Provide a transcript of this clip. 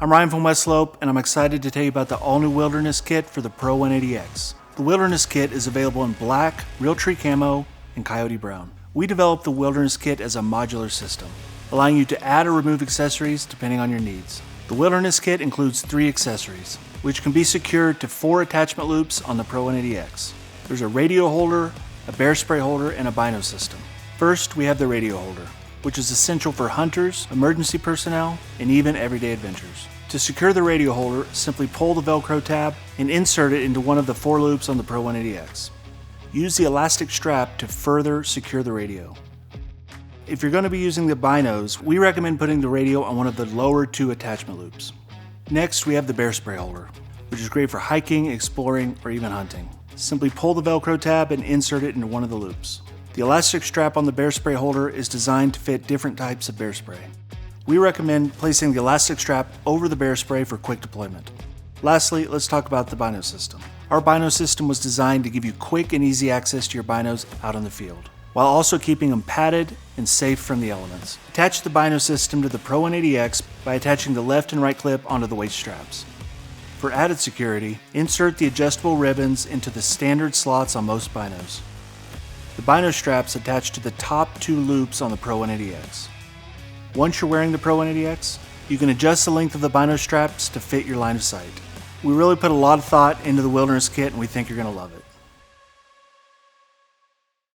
I'm Ryan from West Slope, and I'm excited to tell you about the all-new Wilderness Kit for the Pro 180X. The Wilderness Kit is available in black, Realtree camo, and coyote brown. We developed the Wilderness Kit as a modular system, allowing you to add or remove accessories depending on your needs. The Wilderness Kit includes 3 accessories, which can be secured to 4 attachment loops on the Pro 180X. There's a radio holder, a bear spray holder, and a bino system. First, we have the radio holder, which is essential for hunters, emergency personnel, and even everyday adventures. To secure the radio holder, simply pull the Velcro tab and insert it into one of the 4 loops on the Pro 180X. Use the elastic strap to further secure the radio. If you're going to be using the binos, we recommend putting the radio on one of the lower 2 attachment loops. Next, we have the bear spray holder, which is great for hiking, exploring, or even hunting. Simply pull the Velcro tab and insert it into one of the loops. The elastic strap on the bear spray holder is designed to fit different types of bear spray. We recommend placing the elastic strap over the bear spray for quick deployment. Lastly, let's talk about the bino system. Our bino system was designed to give you quick and easy access to your binos out in the field, while also keeping them padded and safe from the elements. Attach the bino system to the Pro 180X by attaching the left and right clip onto the waist straps. For added security, insert the adjustable ribbons into the standard slots on most binos. The bino straps attach to the top 2 loops on the Pro 180X. Once you're wearing the Pro 180X, you can adjust the length of the bino straps to fit your line of sight. We really put a lot of thought into the Wilderness Kit, and we think you're going to love it.